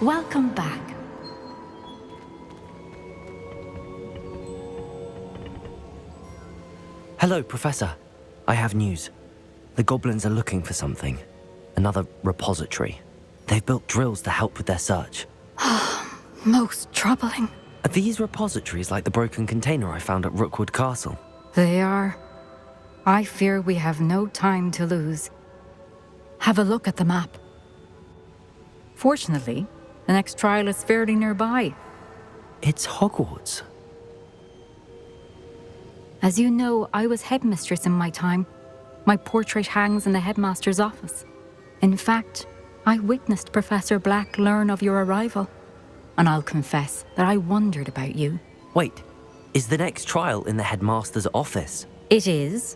Welcome back. Hello, Professor. I have news. The goblins are looking for something. Another repository. They've built drills to help with their search. Most troubling. Are these repositories like the broken container I found at Rookwood Castle? They are. I fear we have no time to lose. Have a look at the map. Fortunately, the next trial is fairly nearby. It's Hogwarts. As you know, I was headmistress in my time. My portrait hangs in the headmaster's office. In fact, I witnessed Professor Black learn of your arrival. And I'll confess that I wondered about you. Wait, is the next trial in the headmaster's office? It is.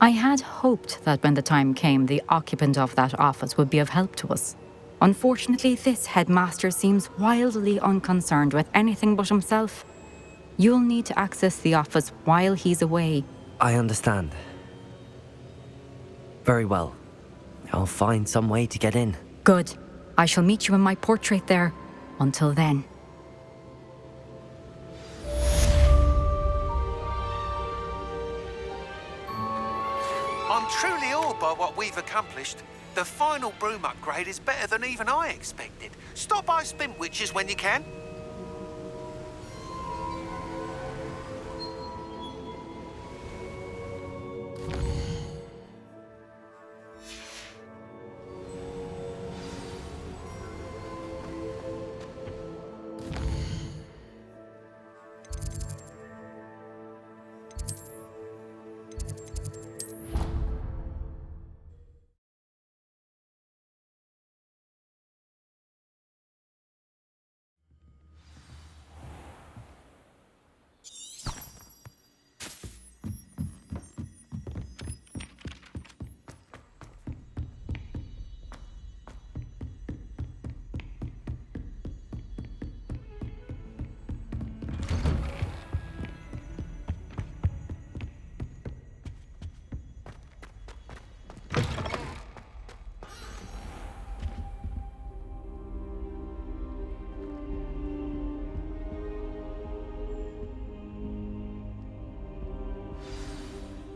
I had hoped that when the time came, the occupant of that office would be of help to us. Unfortunately, this headmaster seems wildly unconcerned with anything but himself. You'll need to access the office while he's away. I understand. Very well. I'll find some way to get in. Good. I shall meet you in my portrait there. Until then. I'm truly awed by what we've accomplished. The final broom upgrade is better than even I expected. Stop by Spintwitches when you can.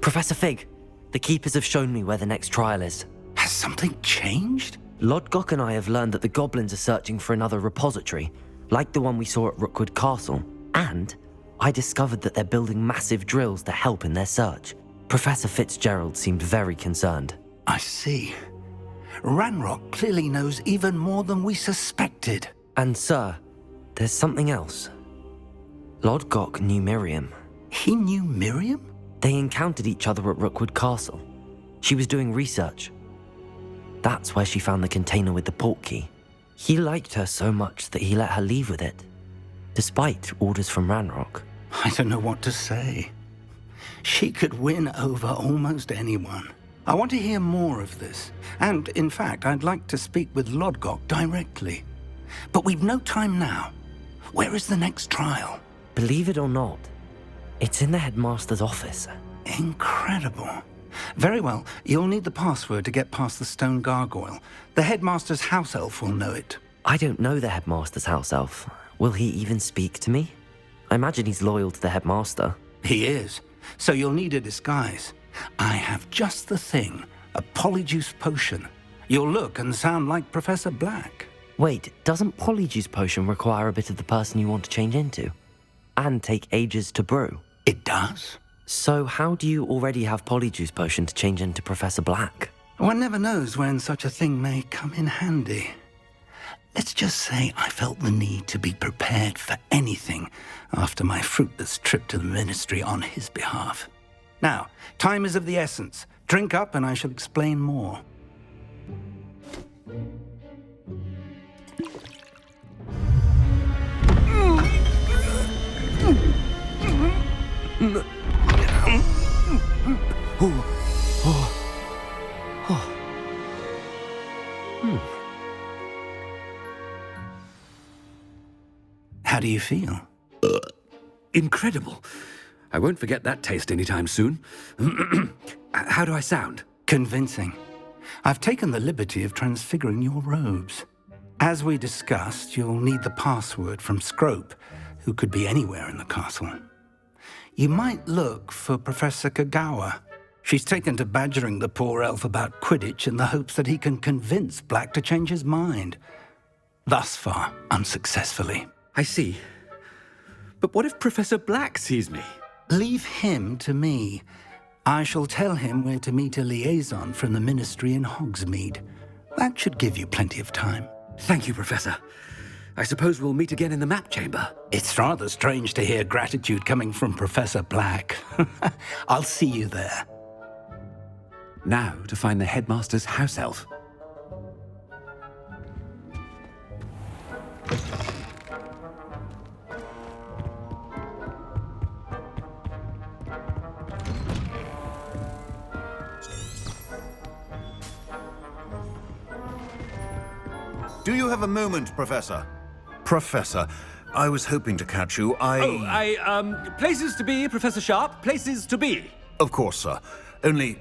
Professor Fig, the Keepers have shown me where the next trial is. Has something changed? Lodgok and I have learned that the goblins are searching for another repository, like the one we saw at Rookwood Castle. And I discovered that they're building massive drills to help in their search. Professor Fitzgerald seemed very concerned. I see. Ranrock clearly knows even more than we suspected. And sir, there's something else. Lodgok knew Miriam. He knew Miriam? They encountered each other at Rookwood Castle. She was doing research. That's where she found the container with the portkey. He liked her so much that he let her leave with it, despite orders from Ranrock. I don't know what to say. She could win over almost anyone. I want to hear more of this. And, in fact, I'd like to speak with Lodgok directly. But we've no time now. Where is the next trial? Believe it or not, it's in the headmaster's office. Incredible. Very well, you'll need the password to get past the stone gargoyle. The headmaster's house elf will know it. I don't know the headmaster's house elf. Will he even speak to me? I imagine he's loyal to the headmaster. He is. So you'll need a disguise. I have just the thing. A polyjuice potion. You'll look and sound like Professor Black. Wait, doesn't Polyjuice Potion require a bit of the person you want to change into? And take ages to brew? It does. So how do you already have Polyjuice Potion to change into Professor Black? One never knows when such a thing may come in handy. Let's just say I felt the need to be prepared for anything after my fruitless trip to the ministry on his behalf. Now, time is of the essence. Drink up and I shall explain more. How do you feel? Incredible. I won't forget that taste anytime soon. How do I sound? Convincing. I've taken the liberty of transfiguring your robes. As we discussed, you'll need the password from Scrope, who could be anywhere in the castle. You might look for Professor Kagawa. She's taken to badgering the poor elf about Quidditch in the hopes that he can convince Black to change his mind. Thus far, unsuccessfully. I see. But what if Professor Black sees me? Leave him to me. I shall tell him where to meet a liaison from the Ministry in Hogsmeade. That should give you plenty of time. Thank you, Professor. I suppose we'll meet again in the map chamber. It's rather strange to hear gratitude coming from Professor Black. I'll see you there. Now to find the headmaster's house elf. Do you have a moment, Professor? Professor, I was hoping to catch you. Places to be, Professor Sharp. Places to be. Of course, sir. Only,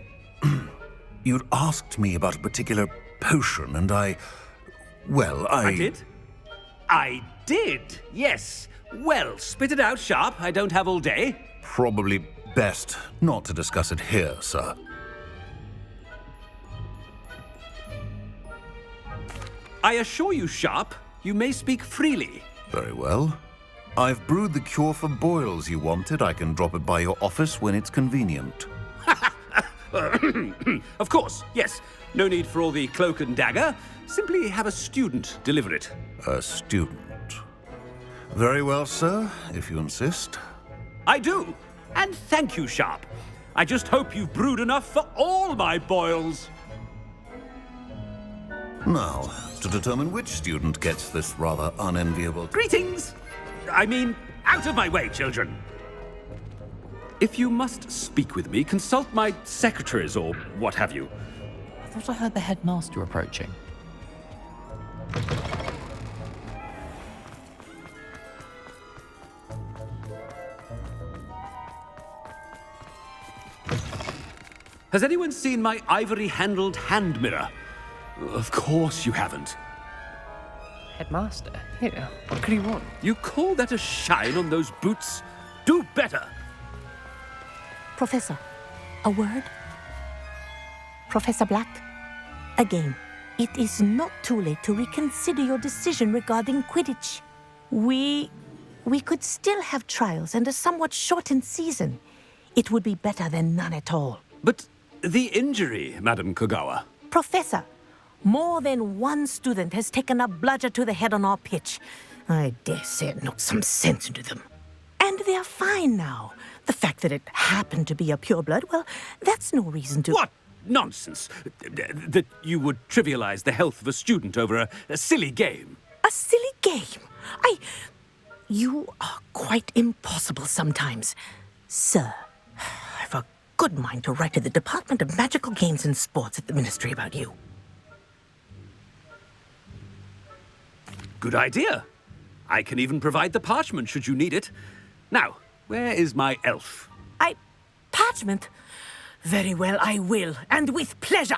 you'd asked me about a particular potion, and I did? I did, yes. Well, spit it out, Sharp. I don't have all day. Probably best not to discuss it here, sir. I assure you, Sharp, you may speak freely. Very well. I've brewed the cure for boils you wanted. I can drop it by your office when it's convenient. Of course, yes. No need for all the cloak and dagger. Simply have a student deliver it. A student. Very well, sir, if you insist. I do. And thank you, Sharp. I just hope you've brewed enough for all my boils. Now, to determine which student gets this rather unenviable... Greetings! I mean, out of my way, children. If you must speak with me, consult my secretaries or what have you. I thought I heard the headmaster approaching. Has anyone seen my ivory-handled hand mirror? Of course you haven't. Headmaster? Here, what could he want? You call that a shine on those boots? Do better! Professor, a word? Professor Black, again, it is not too late to reconsider your decision regarding Quidditch. We could still have trials and a somewhat shortened season. It would be better than none at all. But the injury, Madam Kogawa. Professor, more than one student has taken a bludger to the head on our pitch. I dare say it knocked some sense into them. And they're fine now. The fact that it happened to be a pureblood, well, that's no reason to... What nonsense! That you would trivialize the health of a student over a silly game. A silly game? You are quite impossible sometimes. Sir, I've a good mind to write to the Department of Magical Games and Sports at the Ministry about you. Good idea. I can even provide the parchment should you need it. Now, where is my elf? Parchment? Very well, I will, and with pleasure.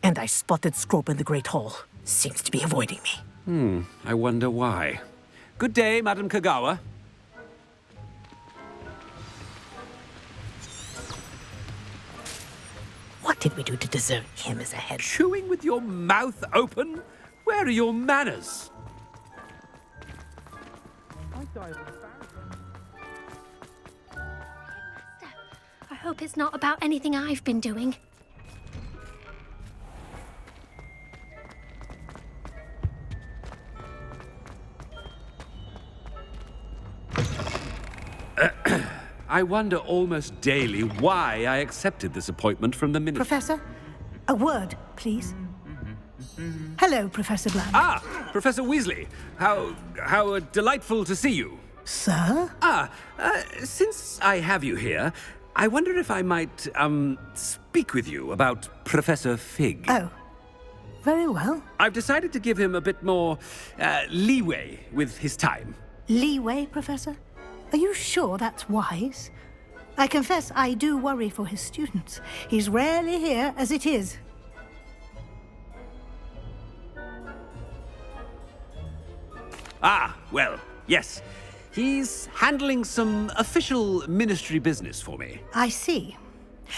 And I spotted Scrope in the Great Hall. Seems to be avoiding me. I wonder why. Good day, Madam Kagawa. What did we do to deserve him as a head? Chewing with your mouth open? Where are your manners? I hope it's not about anything I've been doing. I wonder almost daily why I accepted this appointment from the minister. Professor, a word, please. Hello, Professor Black. Ah, Professor Weasley. How delightful to see you. Sir? Since I have you here, I wonder if I might, speak with you about Professor Fig. Oh, very well. I've decided to give him a bit more, leeway with his time. Leeway, Professor? Are you sure that's wise? I confess I do worry for his students. He's rarely here as it is. Ah, well, yes. He's handling some official ministry business for me. I see.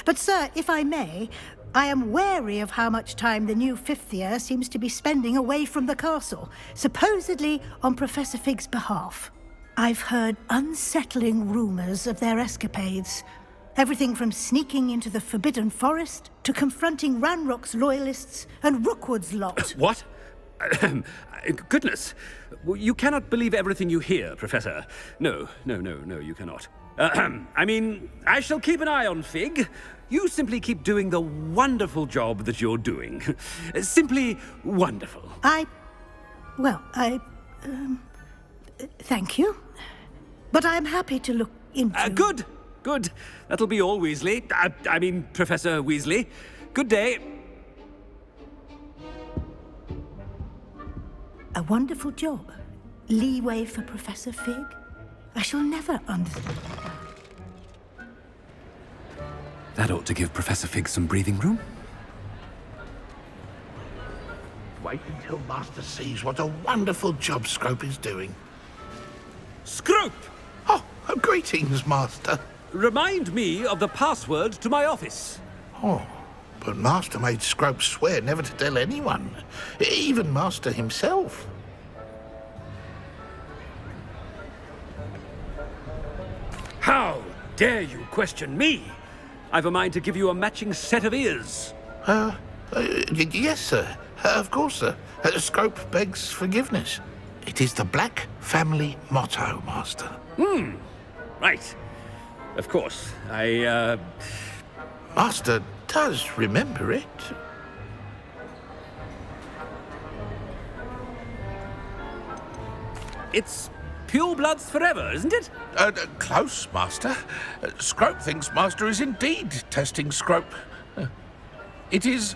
But, sir, if I may, I am wary of how much time the new fifth year seems to be spending away from the castle, supposedly on Professor Fig's behalf. I've heard unsettling rumors of their escapades. Everything from sneaking into the Forbidden Forest to confronting Ranrock's loyalists and Rookwood's lot. What? Goodness. You cannot believe everything you hear, Professor. No, you cannot. I mean, I shall keep an eye on Fig. You simply keep doing the wonderful job that you're doing. Simply wonderful. Thank you. But I'm happy to look into... Good. That'll be all, Weasley. I mean, Professor Weasley. Good day. A wonderful job. Leeway for Professor Fig. I shall never understand. That ought to give Professor Fig some breathing room. Wait until Master sees what a wonderful job Scrope is doing. Scrope! Oh, greetings, Master. Remind me of the password to my office. Oh, but Master made Scrope swear never to tell anyone, even Master himself. How dare you question me? I've a mind to give you a matching set of ears. Yes, sir. Of course, sir. Scrope begs forgiveness. It is the Black family motto, Master. Right. Of course. Master does remember it. It's purebloods forever, isn't it? Close, Master. Scrope thinks Master is indeed testing Scrope. It is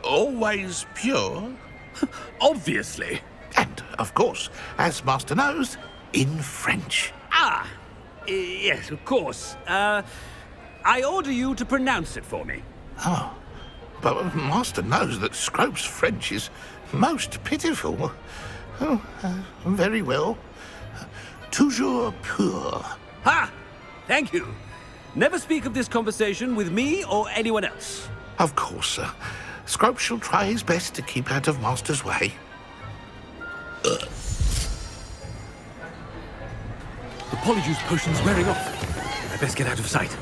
always pure. Obviously. And, of course, as Master knows, in French. Yes, of course. I order you to pronounce it for me. Oh, but Master knows that Scrope's French is most pitiful. Oh, very well. Toujours pur. Ha! Thank you. Never speak of this conversation with me or anyone else. Of course, sir. Scrope shall try his best to keep out of Master's way. The polyjuice potion's wearing off. I best get out of sight.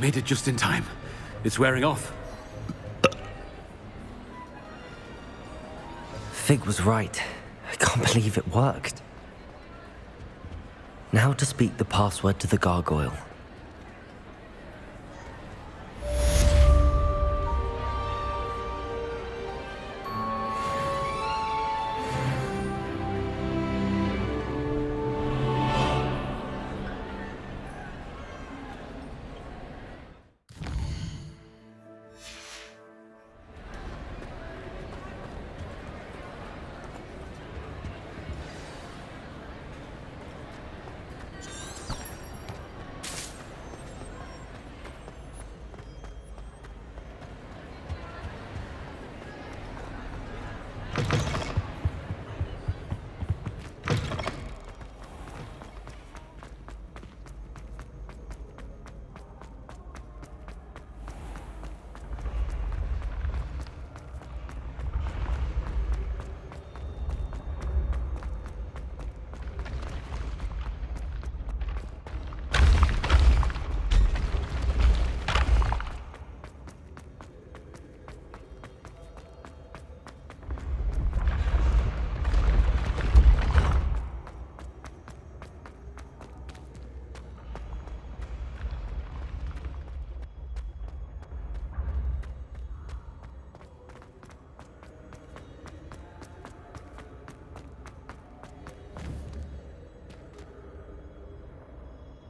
Made it just in time. It's wearing off. Fig was right. I can't believe it worked. Now to speak the password to the gargoyle.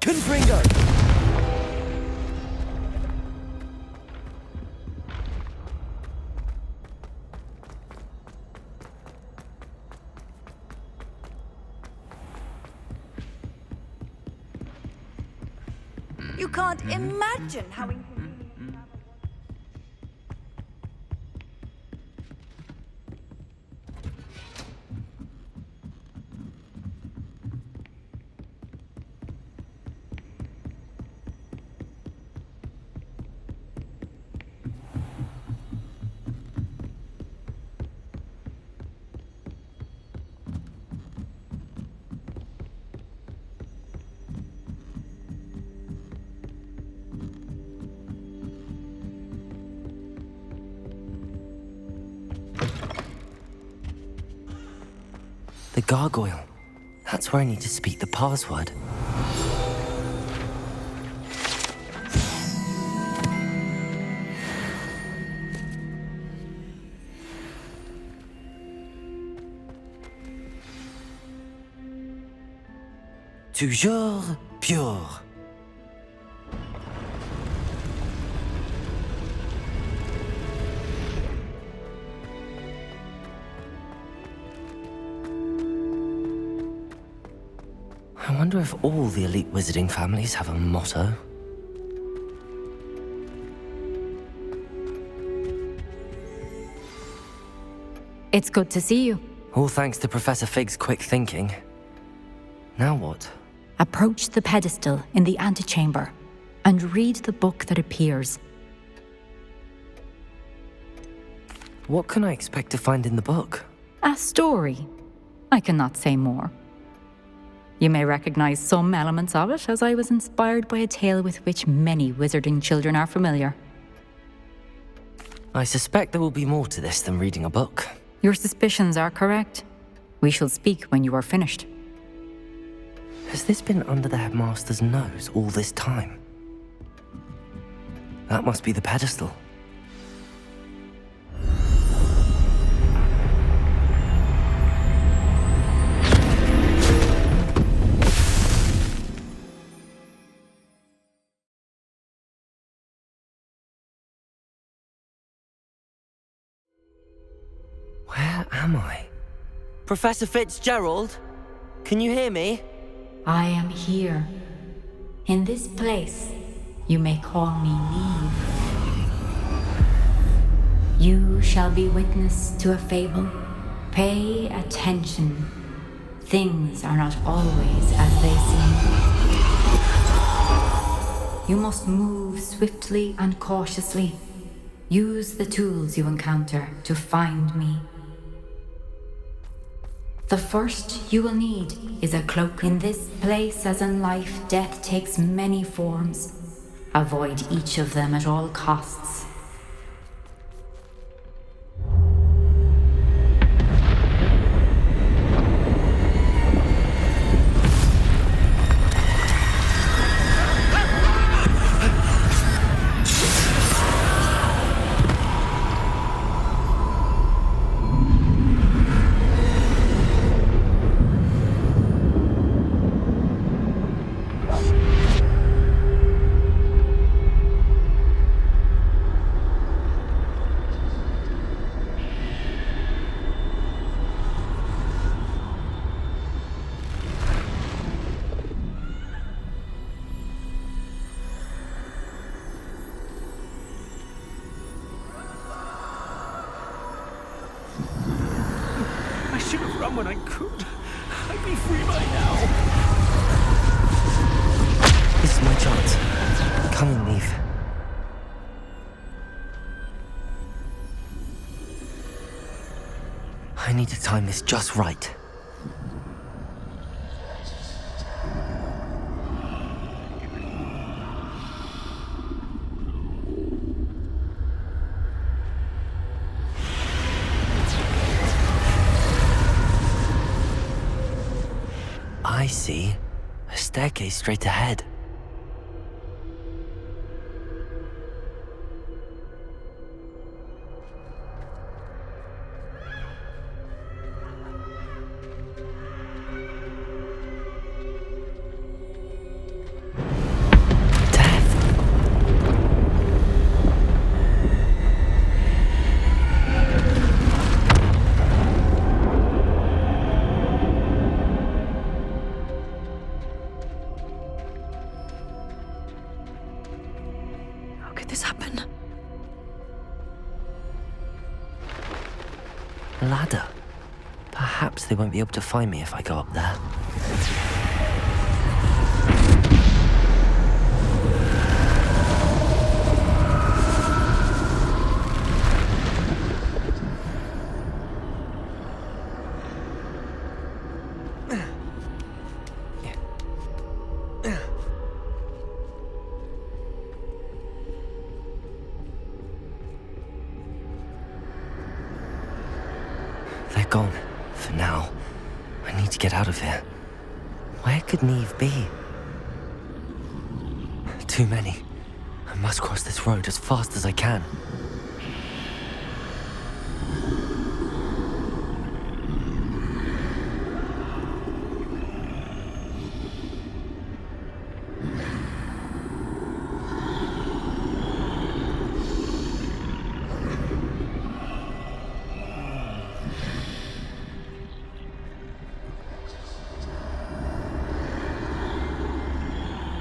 Confringo! You can't imagine how inconvenient. The gargoyle. That's where I need to speak the password. Toujours pure. I wonder if all the elite wizarding families have a motto. It's good to see you. All thanks to Professor Fig's quick thinking. Now what? Approach the pedestal in the antechamber and read the book that appears. What can I expect to find in the book? A story. I cannot say more. You may recognize some elements of it, as I was inspired by a tale with which many wizarding children are familiar. I suspect there will be more to this than reading a book. Your suspicions are correct. We shall speak when you are finished. Has this been under the headmaster's nose all this time? That must be the pedestal. Where am I? Professor Fitzgerald? Can you hear me? I am here. In this place, you may call me Neve. You shall be witness to a fable. Pay attention. Things are not always as they seem. You must move swiftly and cautiously. Use the tools you encounter to find me. The first you will need is a cloak. In this place, as in life, death takes many forms. Avoid each of them at all costs. I should have run when I could. I'd be free by now. This is my chance. Come and leave. I need to time this just right. I see a staircase straight ahead. could this happen? Ladder. Perhaps they won't be able to find me if I go up there. They're gone. For now. I need to get out of here. Where could Neve be? Too many. I must cross this road as fast as I can.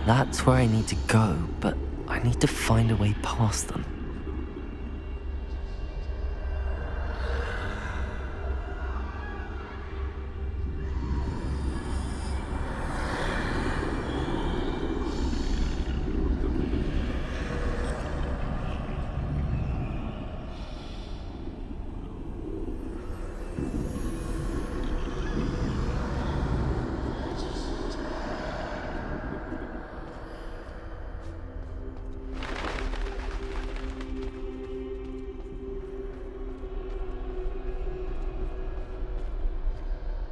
That's where I need to go, but I need to find a way past them.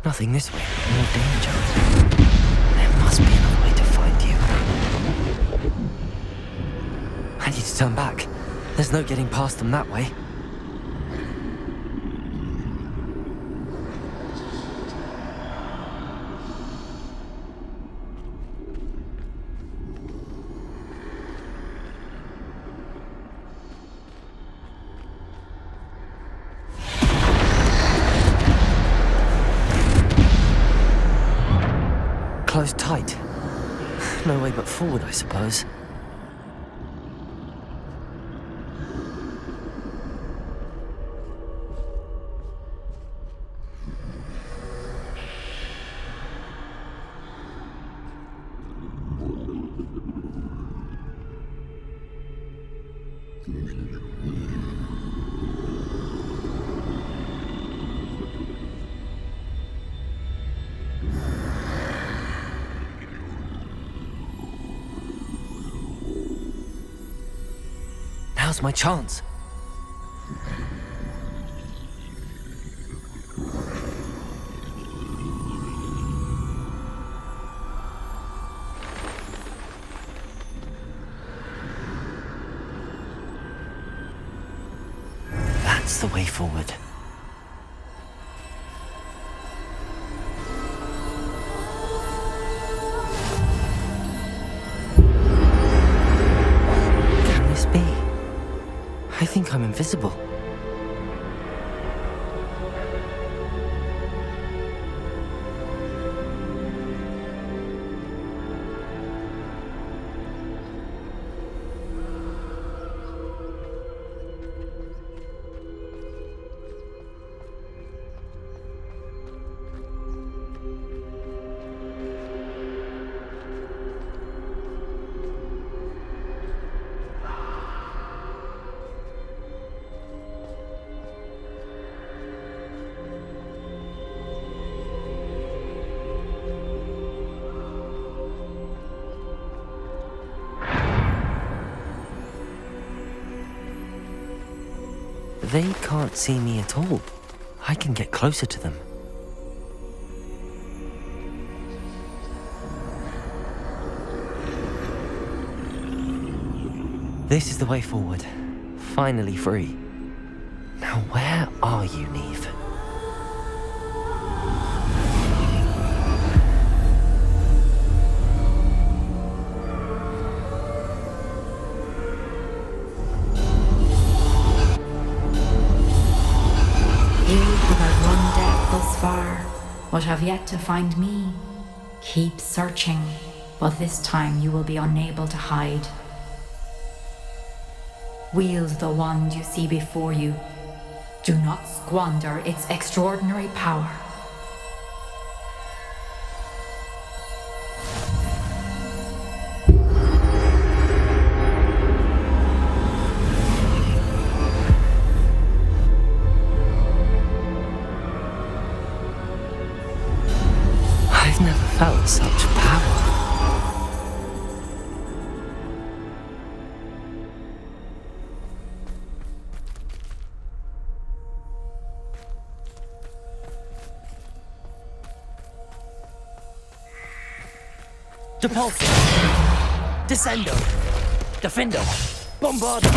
Nothing this way, no danger. There must be another way to find you. I need to turn back. There's no getting past them that way. Closed tight. No way but forward, I suppose. Now's my chance. That's the way forward. Can this be? I think I'm invisible. They can't see me at all. I can get closer to them. This is the way forward. Finally free. Now where are you, Neve? But have yet to find me. Keep searching, but this time you will be unable to hide. Wield the wand you see before you. Do not squander its extraordinary power. I've never felt such power. Depulso! Descendo! Defendo! Bombardo!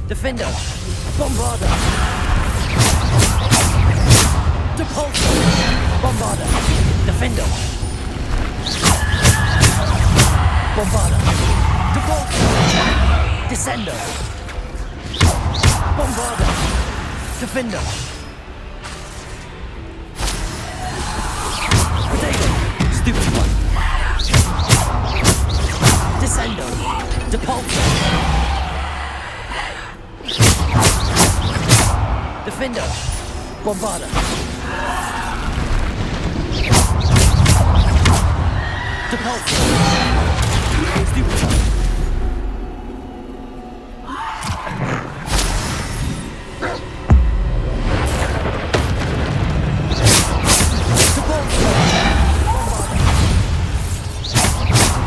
Defendo! Bombarda! Depulso! Bombarda! Defendo! Bombarda! Depulso! Descendo! Bombarda! Defendo! Potato! Stupid one! Descendo! Depulso! Defender! Bombarda! Depulso! Stupid one!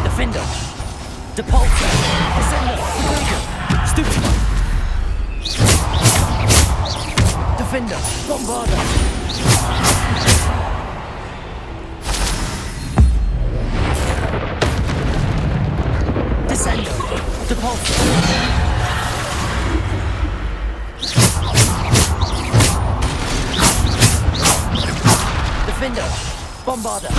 Defender! Depulso! Descendo! Stupid one! Defender! Bombarda! Descendo! Depulso! Defender! Bombarda!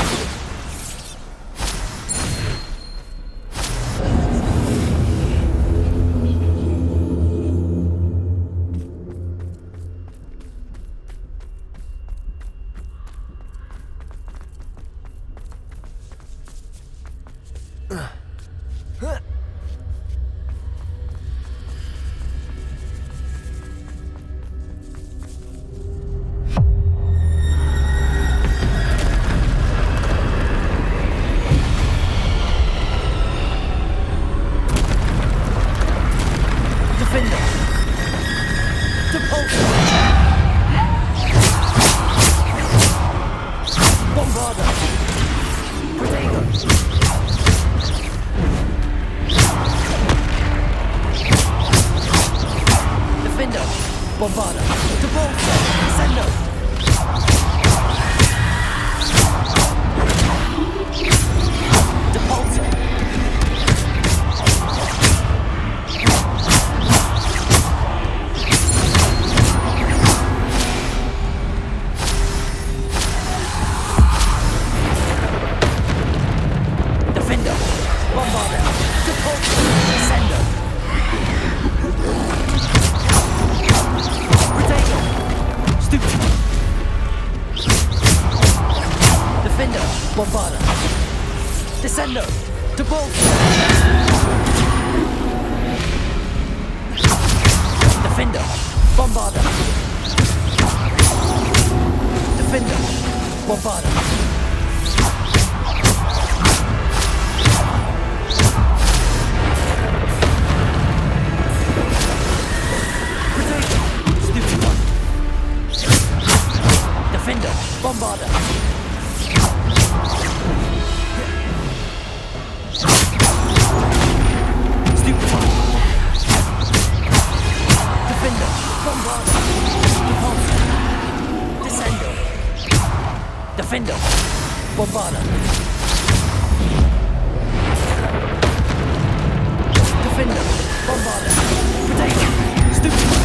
Bombarda! Depulso! Descendo! Depulso! Defender! Bombarda! Depulso! Descendo! Defender! Bombarda! Descendo! Depulso! Defender! Bombarda! Defender! Bombarda! Potato! Stupid one! Bombarder. Stupefy. Defender. Bombarder. Repulsor. Descender. Defender. Bombarder. Defender. Bombarder. Potato. Stupefy.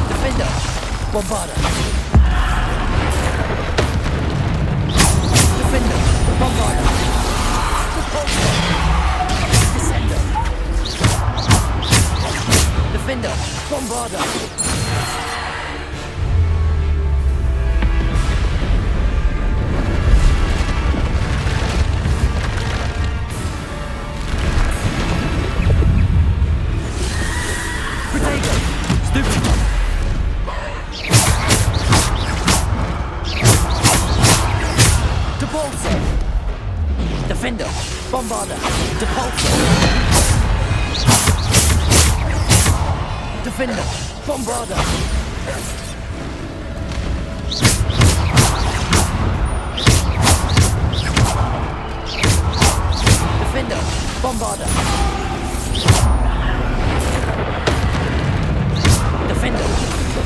Defender. Bombarder. Defender. Bombarder. Repulsor. Descender. Defender. Bombarder. Potato. Stupid. Depulsor. Defender. Bombarder. Depulsor. Defender. Bombarder. Defender. Bombarder. Defender.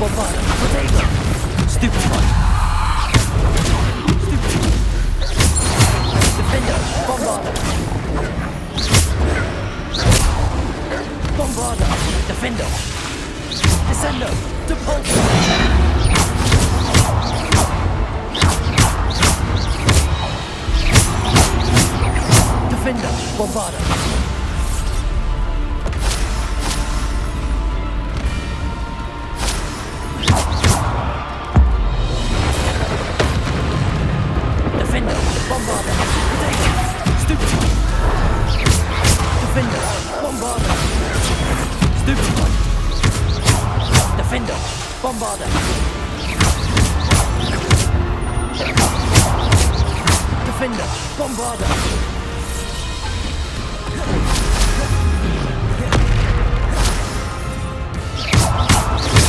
Bombarder. Potato. Stupid one. Stupid. Defender. Bombarder. Bombarder. Defender. Descender. Depulsor. Defender. Bombarder. Defender. Bombarder. Potato. Stupid. Defender. Bombarder. Stupid one. Defender. Bombarder. Defender. Bombarder.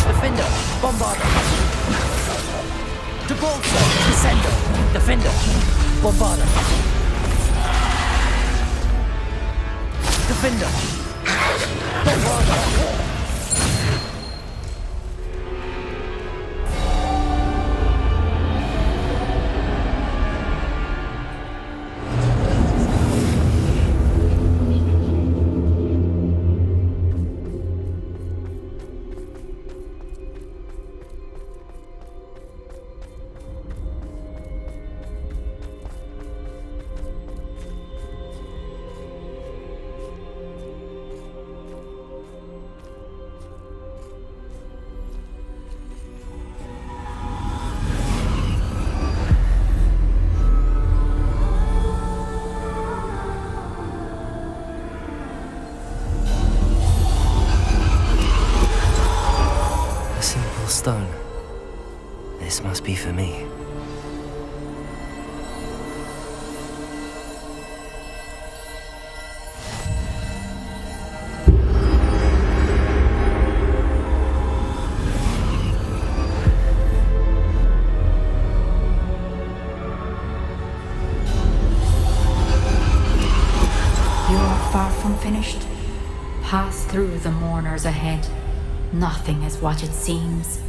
Defender. Bombarder. Depulsor. Descender. Defender. Bombarder. Defender. Bombarder. A simple stone. This must be for me. You're far from finished. Pass through the mourners ahead. Nothing is what it seems.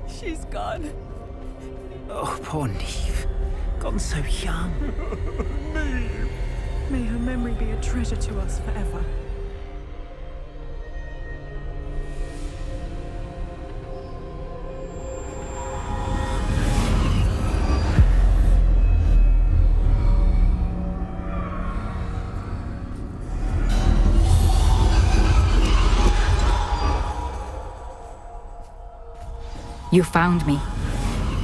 She's gone. Oh, poor Neve. Gone so young. May her memory be a treasure to us forever. You found me,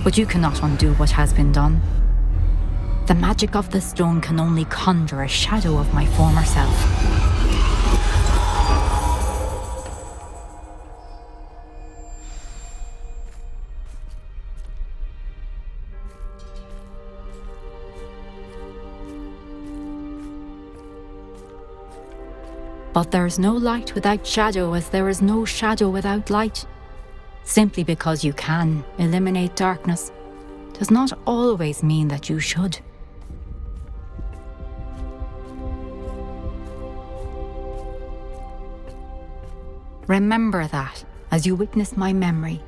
but you cannot undo what has been done. The magic of the stone can only conjure a shadow of my former self. But there's no light without shadow, as there is no shadow without light. Simply because you can eliminate darkness does not always mean that you should. Remember that as you witness my memory.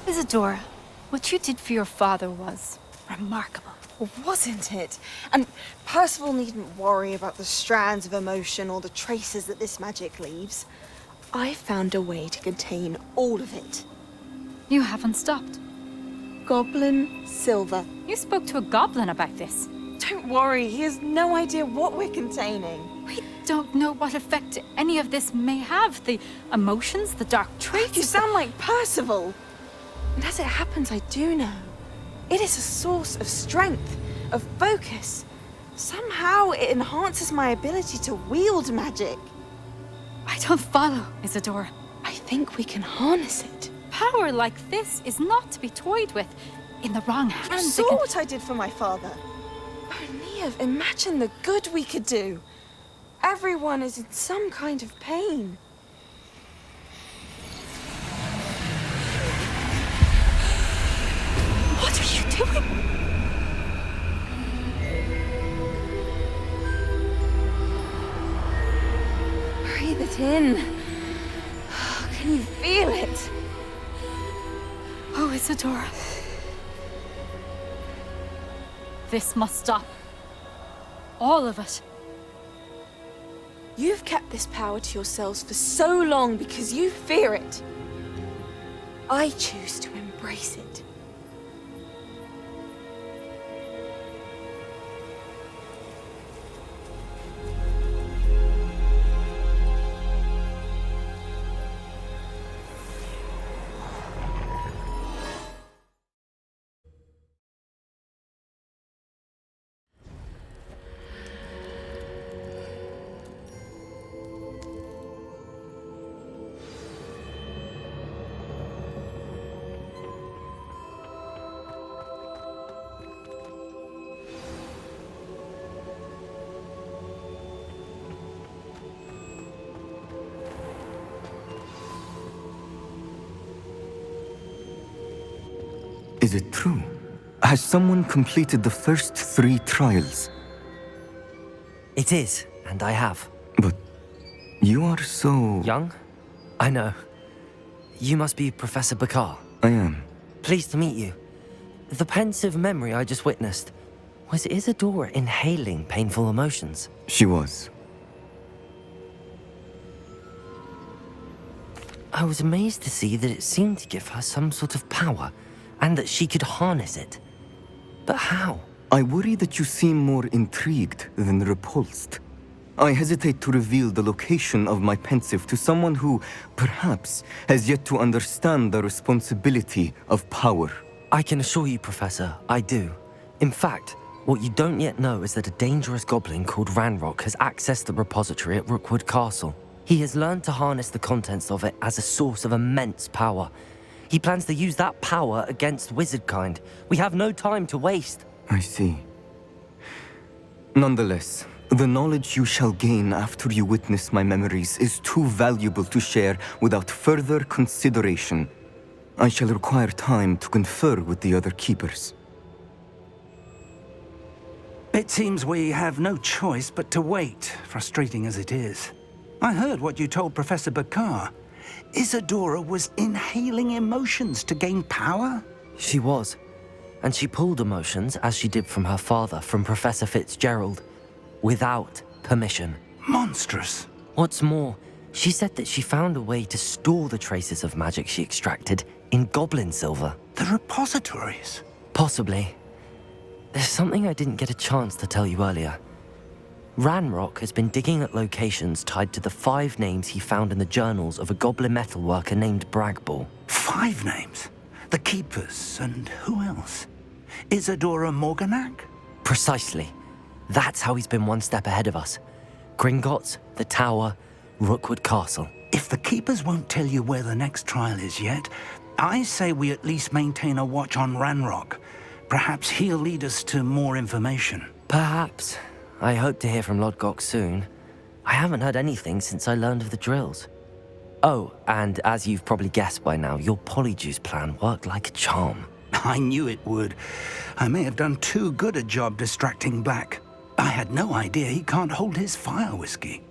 Isadora, what you did for your father was remarkable. Wasn't it? And Percival needn't worry about the strands of emotion or the traces that this magic leaves. I found a way to contain all of it. You haven't stopped. Goblin Silver. You spoke to a goblin about this. Don't worry, he has no idea what we're containing. We don't know what effect any of this may have. The emotions, the dark traits. You sound like Percival. And as it happens, I do know. It is a source of strength, of focus. Somehow it enhances my ability to wield magic. I don't follow, Isadora. I think we can harness it. Power like this is not to be toyed with. In the wrong hands, You saw what I did for my father. Oh, Neve, imagine the good we could do. Everyone is in some kind of pain. What are you doing? Breathe it in. Can you feel it? Oh, Isadora. This must stop. All of it. You've kept this power to yourselves for so long because you fear it. I choose to embrace it. Is it true? Has someone completed the first 3 trials? It is, and I have. But you are so... Young? I know. You must be Professor Bakar. I am. Pleased to meet you. The pensive memory I just witnessed, was Isadora inhaling painful emotions? She was. I was amazed to see that it seemed to give her some sort of power, and that she could harness it. But how? I worry that you seem more intrigued than repulsed. I hesitate to reveal the location of my pensive to someone who, perhaps, has yet to understand the responsibility of power. I can assure you, Professor, I do. In fact, what you don't yet know is that a dangerous goblin called Ranrock has accessed the repository at Rookwood Castle. He has learned to harness the contents of it as a source of immense power. He plans to use that power against wizardkind. We have no time to waste. I see. Nonetheless, the knowledge you shall gain after you witness my memories is too valuable to share without further consideration. I shall require time to confer with the other keepers. It seems we have no choice but to wait, frustrating as it is. I heard what you told Professor Bakar. Isadora was inhaling emotions to gain power? She was. And she pulled emotions, as she did from her father, from Professor Fitzgerald, without permission. Monstrous. What's more, She said that she found a way to store the traces of magic she extracted in goblin silver. The repositories? Possibly. There's something I didn't get a chance to tell you earlier. Ranrock has been digging at locations tied to the 5 names he found in the journals of a goblin metalworker named Bragball. 5 names? The Keepers, and who else? Isadora Morganac? Precisely. That's how he's been one step ahead of us. Gringotts, the Tower, Rookwood Castle. If the Keepers won't tell you where the next trial is yet, I say we at least maintain a watch on Ranrock. Perhaps he'll lead us to more information. Perhaps. I hope to hear from Lodgok soon. I haven't heard anything since I learned of the drills. Oh, and as you've probably guessed by now, your Polyjuice plan worked like a charm. I knew it would. I may have done too good a job distracting Black. I had no idea he can't hold his fire whiskey.